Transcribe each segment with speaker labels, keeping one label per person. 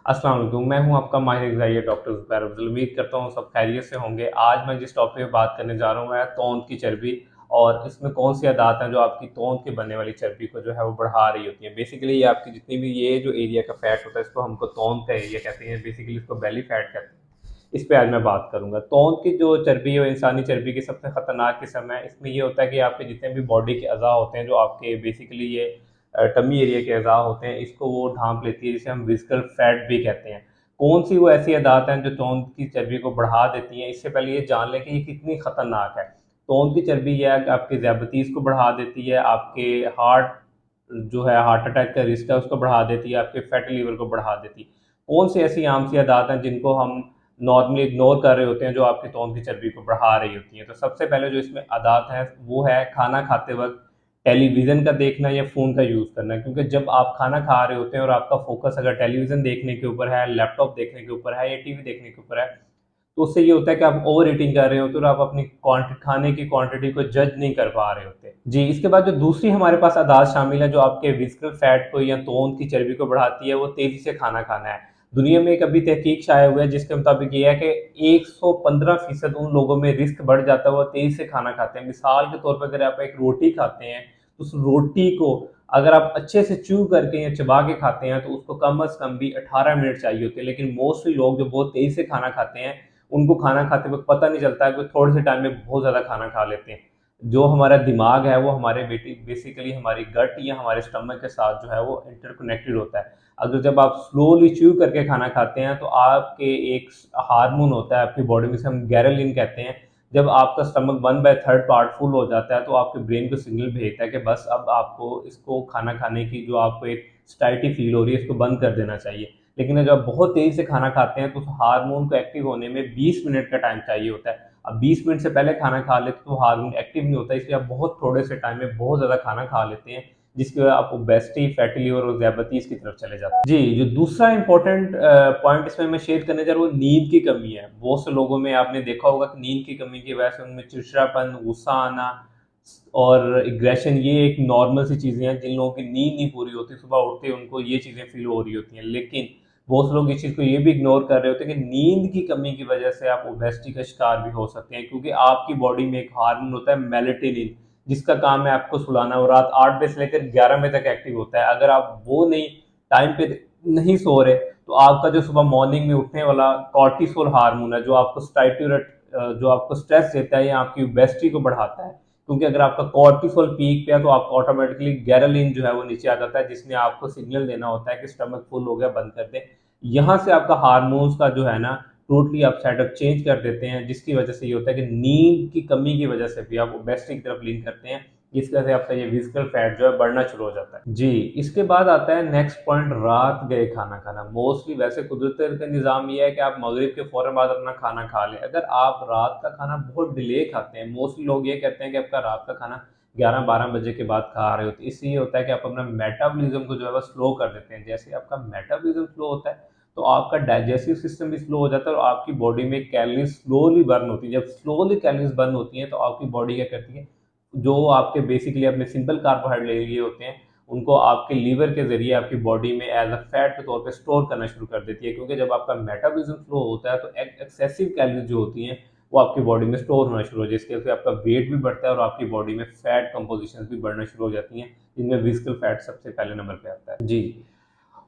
Speaker 1: अस्सलाम वालेकुम, मैं हूं आपका माहिर ग़िज़ाई डॉक्टर ज़ुबैर अफ़ज़ल। उम्मीद करता हूं सब खैरियत से होंगे। आज मैं जिस टॉपिक पे बात करने जा रहा हूं है तोंद की चर्बी और इसमें कौन सी अदात हैं जो आपकी तोंद के बनने वाली चर्बी को जो है वो बढ़ा रही होती हैं। बेसिकली ये आपकी जितनी भी ये जो एरिया का फैट होता है इसको हमको तोंद का एरिया कहते हैं, बेसिकली इसको बेली फैट कहते हैं। इस पे आज मैं बात करूंगा। तोंद की जो चर्बी है वो इंसानी चर्बी की सबसे खतरनाक किस्म है। इसमें ये होता है कि आपके जितने भी बॉडी के अज़ा होते हैं जो आपके बेसिकली ये टमी एरिया के अज़ा होते हैं इसको वो ढांप लेती है, जिसे हम विस्कल फैट भी कहते हैं। कौन सी वो ऐसी अदात हैं जो तोंद की चर्बी को बढ़ा देती हैं। इससे पहले ये जान लें कि ये कितनी खतरनाक है। तोंद की चर्बी यह है कि आपके ज़्यादतीज़ को बढ़ा देती है, आपके हार्ट जो है हार्ट अटैक का रिस्क है उसको बढ़ा देती है, आपके फैटी लीवर को बढ़ा देती है। कौन सी ऐसी आम सी अदात हैं जिनको हम नॉर्मली इग्नोर कर रहे होते हैं जो आपकी तोंद की चर्बी को बढ़ा रही होती हैं। तो सबसे पहले जो इसमें अदात है वो है खाना खाते वक्त टेलीविज़न का देखना या फ़ोन का यूज़ करना, क्योंकि जब आप खाना खा रहे होते हैं और आपका फ़ोकस अगर टेलीविज़न देखने के ऊपर है, लैपटॉप देखने के ऊपर है या टीवी देखने के ऊपर है, तो उससे ये होता है कि आप ओवर ईटिंग कर रहे होते हो और आप अपनी खाने की क्वांटिटी को जज नहीं कर पा रहे होते। जी, इसके बाद जो दूसरी हमारे पास अदात शामिल है जो आपके विस्कल फैट को या तोंद की चर्बी को बढ़ाती है, वो तेज़ी से खाना खाना है। दुनिया में एक अभी तहकीक शाया हुआ है जिसके मुताबिक ये है कि 115% उन लोगों में रिस्क बढ़ जाता है वो तेज़ी से खाना खाते हैं। मिसाल के तौर पर अगर आप एक रोटी खाते हैं, तो उस रोटी को अगर आप अच्छे से च्यू करके या चबा के खाते हैं तो उसको कम अज़ कम भी 18 मिनट चाहिए होते हैं। लेकिन मोस्टली लोग जो बहुत तेज़ी से खाना खाते हैं, उनको खाना खाते वक़्त पता नहीं चलता है कि थोड़े से टाइम में बहुत ज़्यादा खाना खा लेते हैं। जो हमारा दिमाग है वो हमारे बेसिकली हमारी गट या हमारे स्टमक के साथ जो है वो इंटरकनेक्टेड होता है। अगर जब आप स्लोली च्यू करके खाना खाते हैं तो आपके एक हार्मोन होता है आपकी बॉडी में, से हम गैरलिन कहते हैं। जब आपका स्टमक 1/3 पार्ट फुल हो जाता है तो आपके ब्रेन को सिग्नल भेजता है कि बस अब आपको इसको खाना खाने की जो आपको एक स्टाइटी फील हो रही है इसको बंद कर देना चाहिए। लेकिन जब बहुत तेज़ी से खाना खाते हैं तो उस हार्मोन को एक्टिव होने में 20 मिनट का टाइम चाहिए होता है। अब 20 मिनट से पहले खाना खा लेते तो हार्मोन एक्टिव नहीं होता, इसलिए आप बहुत थोड़े से टाइम में बहुत ज़्यादा खाना खा लेते हैं, जिसकी वजह आप ओबेसिटी, फैटी लिवर और ज़्यादतीज़ की तरफ चले जाते हैं। जी, जो दूसरा इम्पोर्टेंट पॉइंट इसमें मैं शेयर करने जा रहा हूँ, वो नींद की कमी है। बहुत से लोगों में आपने देखा होगा कि नींद की कमी की वजह से उनमें चिड़चिड़ापन, गुस्सा आना और एग्रेशन, ये एक नॉर्मल सी चीज़ें हैं। जिन लोगों की नींद नहीं पूरी होती, सुबह उठते ही उनको ये चीज़ें फ़ील हो रही होती हैं। लेकिन बहुत से लोग इस चीज़ को ये भी इग्नोर कर रहे होते हैं कि नींद की कमी की वजह से आप ओबेसिटी का शिकार भी हो सकते हैं, क्योंकि आपकी बॉडी में एक हार्मोन होता है मेलेटोनिन, जिसका काम है आपको सुलाना और रात 8 बजे से लेकर 11 बजे तक एक्टिव होता है। अगर आप वो नहीं टाइम पे नहीं सो रहे तो आपका जो सुबह मॉर्निंग में उठने वाला कॉर्टिसोल हार्मोन है जो आपको जो आपको स्ट्रेस देता है या आपकी ओबेसिटी को बढ़ाता है, क्योंकि अगर आपका कॉर्टिसोल पीक पे है तो आपका ऑटोमेटिकली गैरलिन जो है वो नीचे आ जाता है, जिसने आपको सिग्नल देना होता है कि स्टमक फुल हो गया, बंद कर दें। यहाँ से आपका हार्मोन्स का जो है ना टोटली आप सेटअप चेंज कर देते हैं, जिसकी वजह से ये होता है कि नींद की कमी की वजह से भी आप ओबेसिटी की तरफ लीन करते हैं। इस वजह से आपका ये विजिकल फैट जो है बढ़ना शुरू हो जाता है। जी, इसके बाद आता है नेक्स्ट पॉइंट, रात गए खाना खाना। मोस्टली वैसे कुदरत का निज़ाम ये है कि आप मगरिब के फ़ौरन बाद अपना खाना खा लें। अगर आप रात का खाना बहुत डिले खाते हैं, मोस्टली लोग ये कहते हैं कि आपका रात का खाना 11-12 बजे के बाद खा रहे होते हैं। इससे ये होता है कि आप अपना मेटाबॉलिज्म को जो है वो स्लो कर देते हैं। जैसे आपका मेटाबॉलिज्म स्लो होता है तो आपका डाइजेस्टिव सिस्टम भी स्लो हो जाता है और आपकी बॉडी में कैलोरीज स्लोली बर्न होती है। जब स्लोली कैलोरीज बर्न होती हैं तो आपकी बॉडी क्या करती है, जो आपके बेसिकली अपने सिंपल कार्बोहाइड्रेट ले लिए होते हैं उनको आपके लीवर के ज़रिए आपकी बॉडी में एज अ फैट के तौर पे स्टोर करना शुरू कर देती है, क्योंकि जब आपका मेटाबॉलिज्म स्लो होता है तो एक्सेसिव कैलोरीज जो होती हैं वो आपकी बॉडी में स्टोर होना शुरू हो जाए, जिसकी वजह से आपका वेट भी बढ़ता है और आपकी बॉडी में फैट कंपोजिशन भी बढ़ना शुरू हो जाती हैं, जिनमें विजिकल फैट सबसे पहले नंबर पे आता है। जी,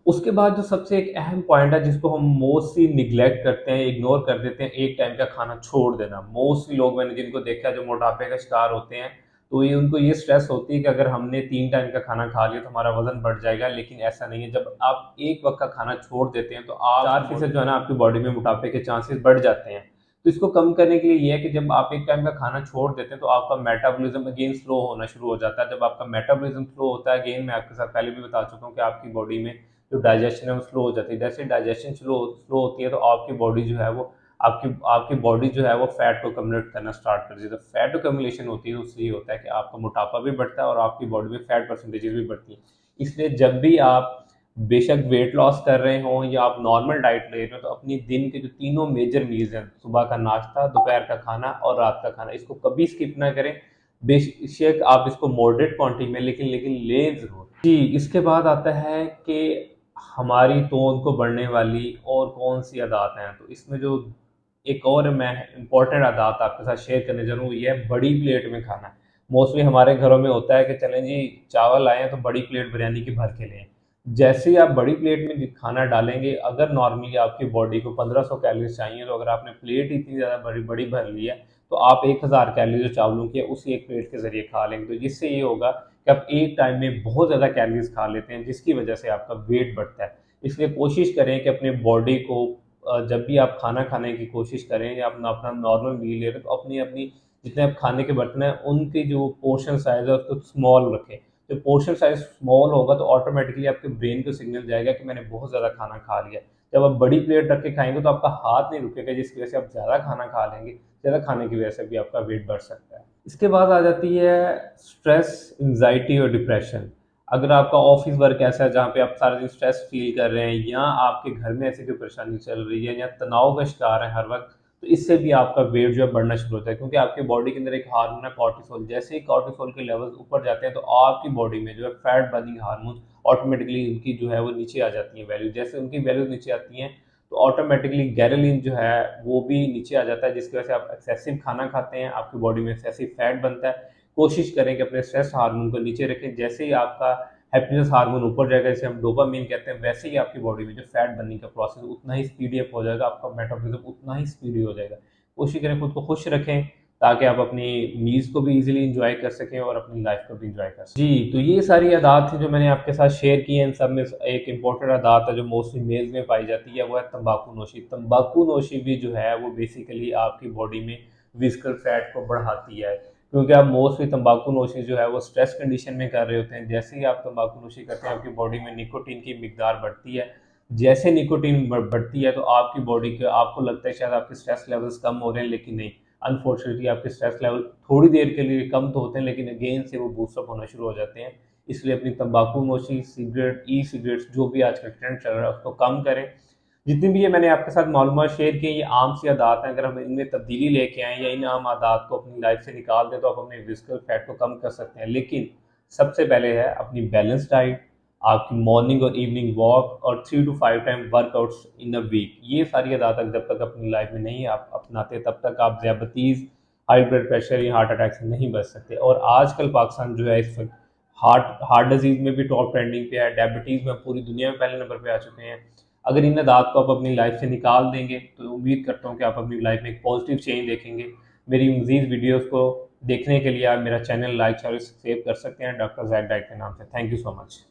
Speaker 1: उसके बाद जो सबसे एक अहम पॉइंट है जिसको हम मोस्टली निग्लेक्ट करते हैं, इग्नोर कर देते हैं, एक टाइम का खाना छोड़ देना। मोस्टली लोग मैंने जिनको देखा है जो मोटापे का शिकार होते हैं, तो ये उनको ये स्ट्रेस होती है कि अगर हमने 3 टाइम का खाना खा लिया तो हमारा वज़न बढ़ जाएगा, लेकिन ऐसा नहीं है। जब आप एक वक़्त का खाना छोड़ देते हैं तो आप 4% जो है ना आपकी बॉडी में मोटापे के चांसेस बढ़ जाते हैं। तो इसको कम करने के लिए ये है कि जब आप एक टाइम का खाना छोड़ देते हैं तो आपका मेटाबॉलिज्म अगेन स्लो होना शुरू हो जाता है। जब आपका मेटाबॉलिज्म स्लो होता है, अगेन मैं आपके साथ पहले भी बता चुका हूँ कि आपकी बॉडी में जो डाइजेशन है वो स्लो हो जाती है। जैसे डाइजेशन स्लो स्लो होती है तो आपकी बॉडी जो है वो आपकी आपकी बॉडी जो है वो फैट को कन्वर्ट करना स्टार्ट कर देती है। तो फैट अक्यूमुलेशन होती है तो उससे ये होता है कि आपका मोटापा भी बढ़ता है और आपकी बॉडी में फैट परसेंटेजेस भी बढ़ती है। इसलिए जब भी आप बेशक वेट लॉस कर रहे हों या आप नॉर्मल डाइट ले रहे हो तो अपनी दिन के जो तीनों मेजर मील्स हैं, सुबह का नाश्ता, दोपहर का खाना और रात का खाना, इसको कभी स्किप ना करें। बेशक आप इसको मॉडरेट क्वांटिटी में लेकिन लेकिन लें ज़रूर। जी, इसके बाद आता है कि हमारी तोंद को बढ़ने वाली और कौन सी आदात हैं, तो इसमें जो एक और मैं इम्पोर्टेंट आदात आपके साथ शेयर करने जा रहा हूँ, ये है बड़ी प्लेट में खाना। मोस्टली हमारे घरों में होता है कि चलें जी चावल आए हैं तो बड़ी प्लेट बिरयानी की भर के लें। जैसे ही आप बड़ी प्लेट में खाना डालेंगे, अगर नॉर्मली आपकी बॉडी को 1500 कैलोरीज चाहिए, तो अगर आपने प्लेट इतनी ज़्यादा बड़ी बड़ी भर ली है, तो आप 1000 कैलोरी जो चावलों की है उसी एक प्लेट के ज़रिए खा लेंगे। तो जिससे ये होगा कि आप एक टाइम में बहुत ज़्यादा कैलोरीज खा लेते हैं, जिसकी वजह से आपका वेट बढ़ता है। इसलिए कोशिश करें कि अपने बॉडी को जब भी आप खाना खाने की कोशिश करें या अपना अपना नॉर्मल मील ले रहे हैं, तो अपनी अपनी जितने आप खाने के बर्तन हैं उनकी जो पोर्शन साइज़ है उसको स्मॉल रखें। जब पोर्शन साइज़ स्मॉल होगा तो ऑटोमेटिकली आपके ब्रेन को सिग्नल जाएगा कि मैंने बहुत ज़्यादा खाना खा लिया। जब आप बड़ी प्लेट रख के खाएँगे तो आपका हाथ नहीं रुकेगा, जिसकी वजह से आप ज़्यादा खाना खा लेंगे। ज़्यादा खाने की वजह से भी आपका वेट बढ़ सकता है। इसके बाद आ जाती है स्ट्रेस, एंग्ज़ायटी और डिप्रेशन। अगर आपका ऑफिस वर्क ऐसा है जहाँ पे आप सारा दिन स्ट्रेस फील कर रहे हैं, या आपके घर में ऐसी कोई परेशानी चल रही है, या तनाव का शिकार है हर वक्त, तो इससे भी आपका वेट जो है बढ़ना शुरू होता है, क्योंकि आपकी बॉडी के अंदर एक हार्मोन है कॉर्टिसोल। जैसे ही कॉर्टिसोल के लेवल्स ऊपर जाते हैं तो आपकी बॉडी में जो है फैट बर्निंग हार्मोन ऑटोमेटिकली उनकी जो है वो नीचे आ जाती है वैल्यू। जैसे उनकी वैल्यू नीचे आती हैं तो ऑटोमेटिकली गैरेलिन जो है वो भी नीचे आ जाता है, जिसकी वजह से आप एक्सेसिव खाना खाते हैं, आपकी बॉडी में एक्सेसिव फैट बनता है। कोशिश करें कि अपने स्ट्रेस हार्मोन को नीचे रखें। जैसे ही आपका हैप्पीनेस हार्मोन ऊपर जाएगा, जिसे हम डोपामाइन कहते हैं, वैसे ही आपकी बॉडी में जो फैट बर्निंग का प्रोसेस उतना ही स्पीडी अप हो जाएगा, आपका मेटाबॉलिज्म उतना ही स्पीडी हो जाएगा। कोशिश करें खुद को खुश रखें, ताकि आप अपनी मील्स को भी इजीली इंजॉय कर सकें और अपनी लाइफ को भी इंजॉय कर सकें। जी, तो ये सारी आदात थी जो मैंने आपके साथ शेयर की हैं। इन सब में एक इम्पोर्टेंट आदात है जो मोस्टली मेल्स में पाई जाती है, वो है तंबाकू नोशी। तंबाकू नोशी भी जो है वो बेसिकली आपकी बॉडी में विस्कल फैट को बढ़ाती है, क्योंकि आप मोस्टली तंबाकू नोशी जो है वो स्ट्रेस कंडीशन में कर रहे होते हैं। जैसे ही आप तंबाकू नोशी करते हैं, आपकी बॉडी में निकोटीन की मिकदार बढ़ती है। जैसे निकोटीन बढ़ती है तो आपकी बॉडी के आपको लगता है शायद आपके स्ट्रेस लेवल्स कम हो रहे हैं, लेकिन नहीं। अनफॉर्चुनेटली आपके स्ट्रेस लेवल थोड़ी देर के लिए कम तो होते हैं, लेकिन अगेन से वो बूस्टअप होना शुरू हो जाते हैं। इसलिए अपनी तंबाकू नोशी, सिगरेट, ई सिगरेट्स जो भी आजकल ट्रेंड चल रहा है उसको कम करें। जितनी भी ये मैंने आपके साथ मालूमात शेयर की, ये आम सी आदात हैं। अगर हम इनमें तब्दीली लेके आएँ या इन आम आदात को अपनी लाइफ से निकाल दें, तो आप अपने फिजिकल फैट को कम कर सकते हैं। लेकिन सबसे पहले है अपनी बैलेंस डाइट, आपकी मॉर्निंग और इवनिंग वॉक, और 3 to 5 time workouts in a week. ये सारी आदतें जब तक अपनी लाइफ में नहीं आप अपनाते, तब तक आप ज़्यादतीज़, हाई ब्लड प्रेशर या हार्ट अटैक से नहीं बच सकते। और आजकल पाकिस्तान जो है इस वक्त हार्ट डिजीज़ में भी टॉप ट्रेंडिंग पे है, डायबिटीज़ में पूरी दुनिया में पहले नंबर पे आ चुके हैं। अगर इन आदात को आप अपनी लाइफ से निकाल देंगे, तो उम्मीद करता हूँ कि आप अपनी लाइफ में एक पॉजिटिव चेंज देखेंगे। मेरी मज़ीद वीडियोज़ को देखने के लिए आप मेरा चैनल लाइक और सेव कर सकते हैं, डॉक्टर ज़ैक डाइट के नाम से। Thank you so much.